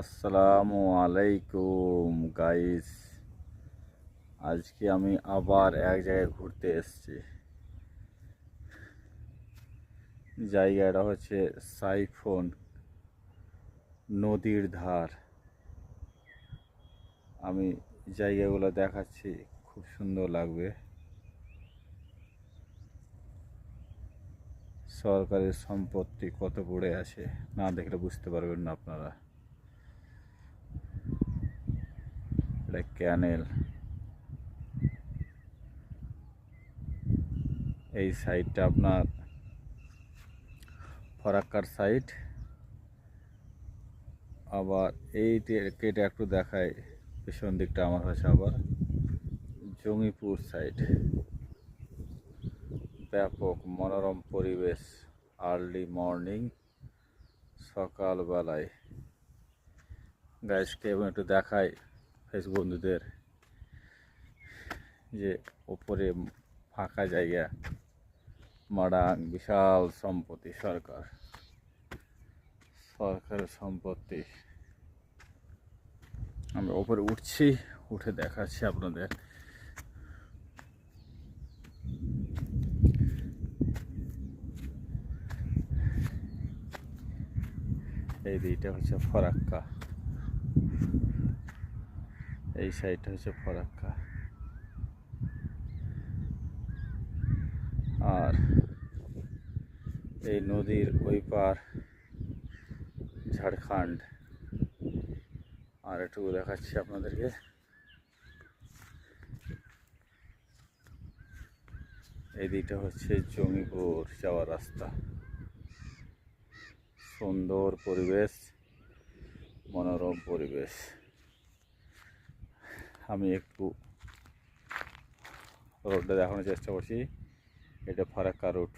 আসসালামু আলাইকুম গাইস। আজকে আমি আবার এক জায়গায় ঘুরতে এসেছি। জায়গাটা হচ্ছে সাইফোন নদীর ধার। আমি জায়গাগুলো দেখাচ্ছি, খুব সুন্দর লাগবে। সরকারি সম্পত্তি কত পড়ে আছে না দেখলে বুঝতে পারবেন না আপনারা। এটা ক্যানেল, এই সাইডটা আপনার ফরাক্কার সাইড। আবার এই কেটে একটু দেখায় পেছন দিকটা আমার হচ্ছে আবার জঙ্গিপুর সাইড। ব্যাপক মনোরম পরিবেশ, আর্লি মর্নিং, সকালবেলায়। গাইসকে এবং একটু দেখাই ফেসবুক বন্ধুদের যে ওপরে ফাঁকা জায়গা, মাড়াং বিশাল সম্পত্তি, সরকারের সম্পত্তি। আমরা ওপরে উঠছি, উঠে দেখাচ্ছি আপনাদের। এই দিকটা হচ্ছে ফরাক্কা, এই সাইডটা হচ্ছে ফরাক্কা। আর এই নদীর ওই পার ঝাড়খণ্ড। আর একটু দেখাচ্ছি আপনাদেরকে, এই দিকটা হচ্ছে জঙ্গিপুর যাওয়ার রাস্তা। সুন্দর পরিবেশ, মনোরম পরিবেশ। আমি একটু রোডটা দেখানোর চেষ্টা করছি। এটা ফারাক্কা রোড,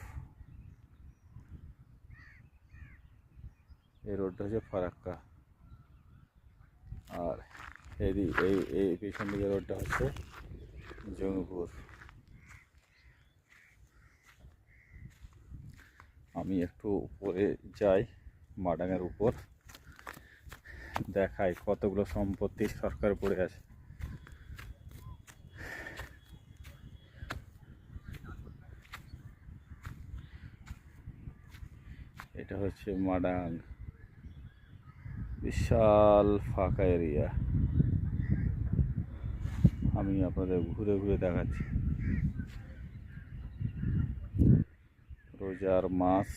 এই রোডটা হচ্ছে ফারাক্কা। আর এই এই পিছন দিকে রোডটা হচ্ছে জঙ্গিপুর। আমি একটু উপরে যাই, মাডাঙের উপর দেখাই কতগুলো সম্পত্তি সরকার পড়ে আছে। এটা হচ্ছে মাডাং, বিশাল ফাঁকা এরিয়া। আমি আপনাদের ঘুরে ঘুরে দেখাচ্ছি। রোজার মাস,